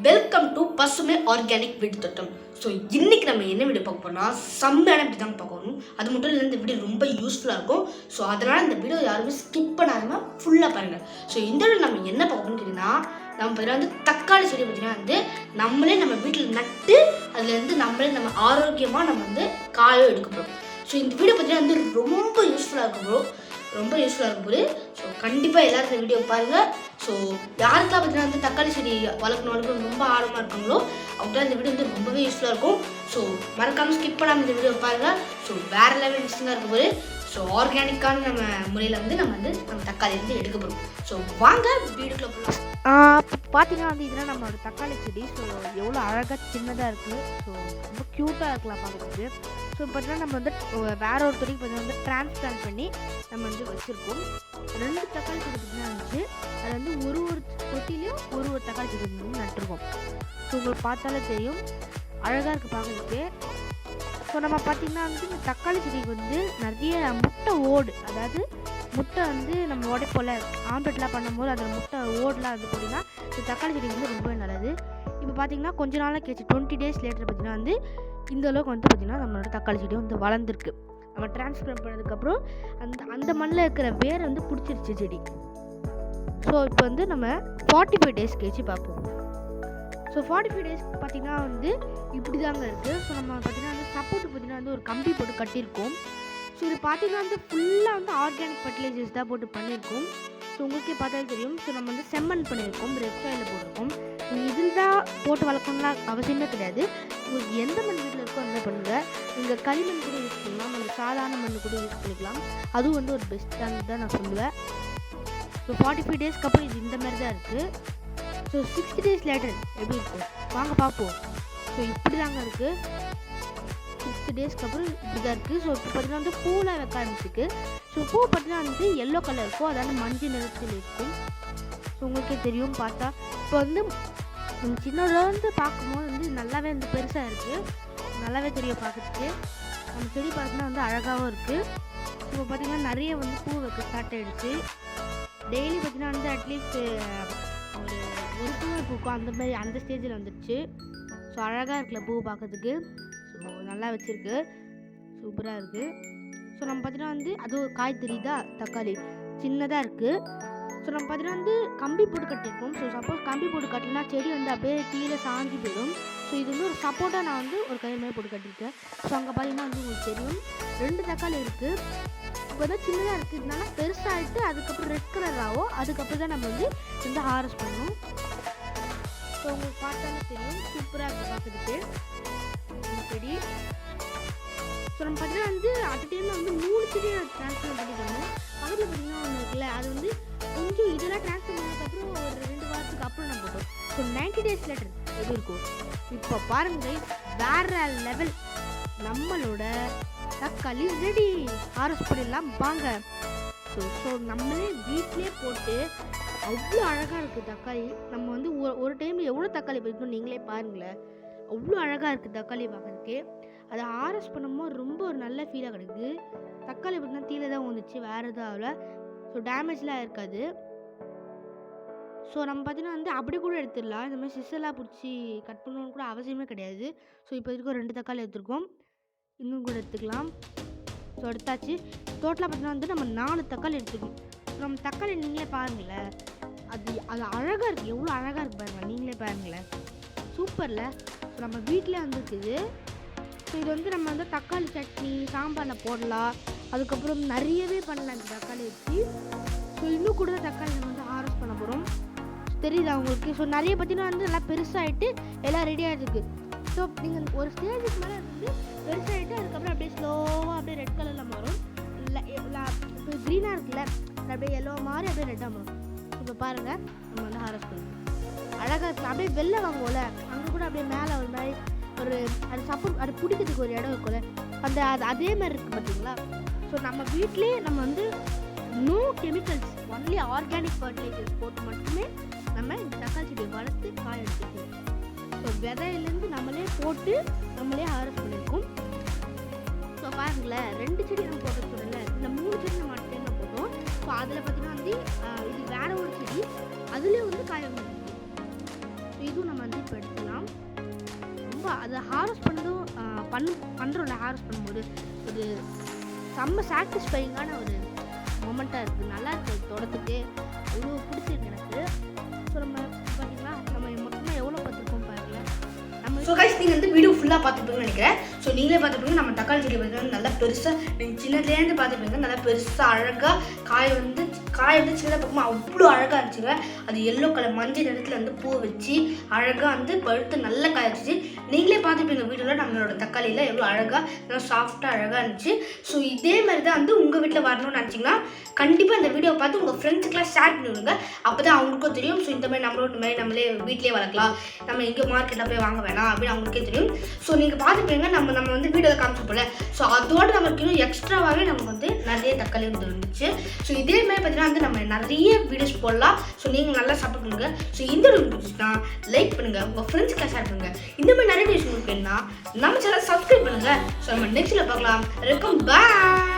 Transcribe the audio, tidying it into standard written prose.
Welcome to பசுமை organic வீடு தோட்டம். ஸோ இன்றைக்கி நம்ம என்ன வீடியோ பார்க்க போகிறோம்னா செம்மையான வீடு தான் பார்க்கணும். அது மட்டும் இல்லை, இந்த வீடியோ ரொம்ப யூஸ்ஃபுல்லாக இருக்கும். ஸோ அதனால் இந்த வீடியோ யாருமே ஸ்கிப் பண்ணாமல் ஃபுல்லாக பாருங்கள். ஸோ இந்த வீடியோ நம்ம என்ன பார்க்கணும்னு கேட்டிங்கன்னா, நம்ம பார்த்தீங்கன்னா தக்காளி செடி பார்த்தீங்கன்னா நம்மளே நம்ம வீட்டில் நட்டு அதுலேருந்து நம்ம ஆரோக்கியமாக நம்ம காயோ எடுக்க போகிறோம். ஸோ இந்த வீடியோ பார்த்தீங்கன்னா ரொம்ப யூஸ்ஃபுல்லாக இருக்கும் ரொம்ப யூஸ்ஃபுல்லாக இருக்கும்போது. ஸோ கண்டிப்பாக எல்லோரும் இந்த வீடியோ பாருங்கள். ஸோ யாருக்கெல்லாம் பார்த்தீங்கன்னா தக்காளி செடி வளர்க்கணும் ரொம்ப ஆர்வமாக இருக்காங்களோ அவங்களாம் இந்த வீடியோ ரொம்பவே யூஸ்ஃபுல்லாக இருக்கும். ஸோ மறக்காமல் ஸ்கிப் பண்ணாமல் இந்த வீடியோ பாருங்கள். ஸோ வேறு லெவல் இன்ட்ரெஸ்டிங்காக இருக்கும்போது ஸோ ஆர்கானிக்கான நம்ம முறையில் நம்ம தக்காளி எடுக்க போகிறோம். ஸோ வாங்க வீடுக்குள்ளே போகலாம். பார்த்தீங்கன்னா இதெல்லாம் நம்மளோட தக்காளி செடி. ஸோ எவ்வளோ அழகாக சின்னதாக இருக்குது. ஸோ ரொம்ப க்யூட்டாக இருக்கலாம் பார்க்குறதுக்கு. ஸோ பார்த்தீங்கன்னா நம்ம வேற ஒரு துறைக்கு பார்த்தீங்கன்னா டிரான்ஸ்பிளான்ட் பண்ணி நம்ம வச்சுருக்கோம். 2 தக்காளி செடி பார்த்தீங்கன்னா இருந்துச்சு. அது ஒரு தொட்டிலையும் ஒரு தக்காளி செடி நட்டுருக்கோம். ஸோ உங்களுக்கு பார்த்தாலே தெரியும், அழகாக இருக்குது பார்க்குறதுக்கு. ஸோ நம்ம பார்த்திங்கன்னா இந்த தக்காளி செடிக்கு நிறைய முட்டை ஓடு, அதாவது முட்டை நம்ம உடைப்போல ஆம்லெட்லாம் பண்ணும்போது அதில் முட்டை ஓடலாம் போட்டிங்கன்னா இந்த தக்காளி செடி ரொம்பவே நல்லது. இப்போ பார்த்திங்கன்னா கொஞ்ச நாளாக கேச்சு 20 days லேட்டர் பார்த்திங்கன்னா இந்த அளவுக்கு பார்த்திங்கன்னா நம்மளோட தக்காளி செடி வளர்ந்துருக்கு. நம்ம டிரான்ஸ்பிளான்ட் பண்ணதுக்கப்புறம் அந்த மண்ணில் இருக்கிற வேர் பிடிச்சிருச்சு செடி. ஸோ இப்போ நம்ம 45 days கேச்சு பார்ப்போம். ஸோ 45 days பார்த்திங்கன்னா இப்படி தாங்க இருக்குது. ஸோ நம்ம பார்த்திங்கன்னா சப்போர்ட் பார்த்திங்கன்னா ஒரு கம்பி போட்டு கட்டியிருக்கோம். ஸோ இது பார்த்திங்கன்னா ஃபுல்லாக ஆர்கானிக் ஃபர்டிலைசர்ஸ் தான் போட்டு பண்ணியிருக்கோம். ஸோ உங்களுக்கே பார்த்தாலே தெரியும். ஸோ நம்ம செம்மண் பண்ணியிருக்கோம், ரெட் சாயில் போட்டிருக்கோம். இதில் தான் போட்டு வளர்க்கணும்லாம் அவசியமே கிடையாது. உங்களுக்கு எந்த மண் வீட்டில் இருக்கோ அந்த பண்ணுங்கள். நீங்கள் களிமண் கூட யூஸ் பண்ணலாம், நீங்கள் சாதாரண மண் கூட யூஸ் பண்ணிக்கலாம். அதுவும் ஒரு பெஸ்ட்டானது தான் நான் சொல்லுவேன். ஸோ 45 daysக்கு அப்புறம் இது இந்த மாதிரி தான் இருக்குது. ஸோ 60 days லேட்டர் எப்படி இருக்கும் வாங்க பார்ப்போம். ஸோ இப்படி தாங்க இருக்குது. 60 daysக்கு அப்புறம் இப்படி தான் இருக்குது. ஸோ இப்போ பார்த்தீங்கன்னா பூலாம் வைக்க ஆரம்பிச்சிருக்கு. ஸோ பூ பார்த்தீங்கன்னா எல்லோ கலர் இருக்கும், அதாவது மஞ்சள் நிறத்தில் இருக்கும். ஸோ உங்களுக்கே தெரியும் பார்த்தா. இப்போ சின்னதுலேருந்து பார்க்கும்போது நல்லாவே பெருசாக இருக்குது, நல்லாவே தெரியும் பார்க்குறதுக்கு. நம்ம செடி பார்த்தீங்கன்னா அழகாகவும் இருக்குது. இப்போ பார்த்திங்கன்னா நிறைய பூ வைக்க ஸ்டார்ட் ஆகிடுச்சு. டெய்லி பார்த்திங்கன்னா அட்லீஸ்ட் ஒரு பூ பூக்கும் அந்த ஸ்டேஜில் வந்துடுச்சு. ஸோ அழகாக இருக்குல்ல பூ பார்க்கறதுக்கு. ஸோ நல்லா வச்சுருக்கு, சூப்பராக இருக்குது. ஸோ நம்ம பார்த்தீங்கன்னா அது ஒரு காய் தெரியுதா, தக்காளி சின்னதாக இருக்குது. ஸோ நம்ம பார்த்தீங்கன்னா கம்பி போட்டு கட்டியிருக்கோம். ஸோ சப்போஸ் கம்பி போட்டு கட்டினா செடி அப்படியே கீழே சாஞ்சி போயிடும். ஸோ இது ஒரு சப்போர்ட்டாக நான் ஒரு கயிறு மாதிரி போட்டு கட்டியிருக்கேன். ஸோ அங்கே பார்த்தீங்கன்னா உங்களுக்கு தெரியும் 2 தக்காளி இருக்குது. இப்போ சின்னதாக இருக்குது, இதனால பெருசாகிட்டு அதுக்கப்புறம் ரெட் கலர் ஆகும். அதுக்கப்புறம் தான் நம்ம ஹார்வெஸ்ட் பண்ணணும். ஸோ உங்களுக்கு பார்த்தாலே தெரியும், சூப்பராக இருக்குது பார்க்குறதுக்கு இந்த செடி. ஸோ நம்ம பார்த்தீங்கன்னா அட் டைமில் 3 செடியை ட்ரான்ஸ்ஃபர் பண்ணிக்கணும். பக்கத்தில் பார்த்தீங்கன்னா ஒன்று இருக்குல்ல, அது கொஞ்சம் இதெல்லாம் ட்ரான்ஸ்ஃபர் பண்ணதுக்கப்புறம் ஒரு 2 வாரத்துக்கு அப்புறம் நம்ம போட்டோம். ஸோ 90 days லேட்டர் எப்படி இருக்கும் இப்போ பாருங்கள். வேற லெவல், நம்மளோட தக்காளி ரெடி. ஹார்வெஸ்ட் பண்ணிடலாம் வாங்க. ஸோ நம்மளே வீட்டிலே போட்டு அவ்வளோ அழகாக இருக்குது தக்காளி. நம்ம ஒரு டைமில் எவ்வளோ தக்காளி பறிக்கணும் நீங்களே பாருங்களேன். அவ்வளோ அழகாக இருக்குது தக்காளி பார்க்குறதுக்கு. அதை ஹார்வெஸ்ட் பண்ணும்போது ரொம்ப ஒரு நல்ல ஃபீலாக கிடைக்குது. தக்காளி பார்த்தீங்கன்னா தீல தான் வந்துச்சு, வேறு எதுவும் ஆகல. ஸோ டேமேஜ்லாம் இருக்காது. ஸோ நம்ம பார்த்தீங்கன்னா அப்படி கூட எடுத்துடலாம். இந்த மாதிரி சிஸ்ஸெல்லாம் பிடிச்சி கட் பண்ணணும்னு கூட அவசியமே கிடையாது. ஸோ இப்போ இதுக்கு 2 தக்காளி எடுத்துருக்கோம், இன்னும் கூட எடுத்துக்கலாம். ஸோ எடுத்தாச்சு. டோட்டலாக பார்த்தீங்கன்னா நம்ம 4 தக்காளி எடுத்துக்கணும். நம்ம தக்காளி நீங்களே பாருங்களேன், அது அழகாக இருக்குது, எவ்வளோ அழகாக இருக்குது பாருங்கள், நீங்களே பாருங்களேன், சூப்பரில். ஸோ நம்ம வீட்டிலே வந்துருக்குது. ஸோ இது நம்ம தக்காளி சட்னி சாம்பாரில் போடலாம். அதுக்கப்புறம் நிறையவே பண்ணலாம் இந்த தக்காளி வச்சு. ஸோ இன்னும் கூட தக்காளி நம்ம ஹார்வெஸ்ட் பண்ண போகிறோம். தெரியுதா உங்களுக்கு? ஸோ நிறைய பார்த்தீங்கன்னா நல்லா பெருசாகிட்டு எல்லாம் ரெடியாக இருக்குது. ஸோ நீங்கள் ஒரு ஸ்டேஜுக்கு மேலே பெருசாகிட்டு அதுக்கப்புறம் அப்படியே ஸ்லோவாக அப்படியே ரெட் கலரில் மாறும். இல்லை இப்போ க்ரீனாக இருக்குல்ல, அப்படியே எல்லோ மாதிரி அப்படியே ரெட்டாக மாறும். இப்போ பாருங்கள், நம்ம ஹார்வெஸ்ட் பண்ணுவோம். அழகாக இருக்குது. அப்படியே வெளில வாங்குவோம்ல, அங்கே கூட அப்படியே மேலே ஒரு மாதிரி அது சப்போர்ட், அது பிடிக்கிறதுக்கு ஒரு இடம் இருக்கும்ல, அதே மாதிரி இருக்குது பார்த்தீங்களா. ஸோ நம்ம வீட்டிலே நம்ம no chemicals, only organic fertilizers போட்டு மட்டுமே நம்ம இந்த தக்காளி செடியை வளர்த்து காய எடுத்துக்கோம். ஸோ விதையிலேருந்து நம்மளே போட்டு நம்மளே ஹார்வெஸ்ட் பண்ணியிருக்கோம். ஸோ பாருங்களேன், 2 செடி நம்ம போட்டு சொல்லல, இந்த 3 செடி நம்ம அடுத்த டைம் போட்டோம். ஸோ அதில் பார்த்தீங்கன்னா இது வேற ஒரு செடி, அதுலேயே காய வந்துருக்கு. இதுவும் நம்ம இப்போ ரொம்ப அதை ஹார்வெஸ்ட் பண்ணதும் பண்ணுறோம்ல ஹார்வெஸ்ட் பண்ணும்போது ஒரு செம்ம சாட்டிஸ்ஃபைங்கான ஒரு மொமெண்ட்டாக இருக்குது. நல்லா இருக்குது தொடத்துக்கு அவ்வளோ பிடிச்சிருக்கு எனக்கு. ஸோ நம்ம பார்த்தீங்கன்னா நம்ம மொத்தமாக எவ்வளோ பார்த்துருக்கோம் பாருங்களேன். நம்ம ஸோ கைஸ் நீங்கள் வந்து வீடியோ ஃபுல்லாக பார்த்துப்பீங்கன்னு நினைக்கிறேன். ஸோ நீங்களே பார்த்துப்பீங்க நம்ம தக்காளி செடி பார்த்தீங்கன்னா நல்லா பெருசாக நீங்கள் சின்னதுலேருந்து பார்த்துப்பீங்க நல்லா பெருசாக அழகாக காய் வந்து சின்ன பக்கமாக அவ்வளோ அழகாக இருந்துச்சுங்க. அது எல்லோ கலர் மஞ்சள் நிறத்தில் வந்து பூ வச்சு அழகாக வந்து பழுத்து நல்லா காய்ச்சிச்சு. நீங்களே பார்த்துப்பீங்க வீடியோவில் நம்மளோட தக்காளியில் எவ்வளோ அழகாக நல்லா சாஃப்டாக அழகாக இருந்துச்சு. ஸோ இதே மாதிரி தான் வந்து உங்கள் வீட்டில் வரணும்னு நினச்சிங்கன்னா கண்டிப்பாக இந்த வீடியோ பார்த்து உங்கள் ஃப்ரெண்ட்ஸுக்கெலாம் ஷேர் பண்ணி விடுங்க. அப்போ தான் அவங்களுக்கும் தெரியும். ஸோ இந்த மாதிரி நம்மளோட மாதிரி நம்மளே வீட்டிலே வளர்க்கலாம், நம்ம எங்கே மார்க்கெட்டில் போய் வாங்க வேணாம் அப்படின்னு அவங்களுக்கே தெரியும். ஸோ நீங்கள் பார்த்துப்பீங்க நம்ம வந்து வீடியோவில் காமிச்சு போல. ஸோ அதோடு நமக்கு இன்னும் எக்ஸ்ட்ராவாகவே நமக்கு வந்து நிறைய தக்காளி வந்து இருந்துச்சு. ஸோ இதே மாதிரி பார்த்தீங்கன்னா வந்து நம்ம நிறைய வீடியோஸ் போடலாம். ஸோ நீங்கள் நல்லா சப்போர்ட் பண்ணுங்க. ஸோ இந்த வீடியோ பிடிச்சிச்சுன்னா லைக் பண்ணுங்கள், உங்கள் ஃப்ரெண்ட்ஸ்க்கு ஷேர் பண்ணுங்கள். இந்த மாதிரி நிறைய வீடியோஸ் உங்களுக்கு வேணும்னா நம்ம சேனல் சப்ஸ்கிரைப் பண்ணுங்கள். ஸோ நம்ம நெக்ஸ்ட்டில் பார்க்கலாம். பாய்.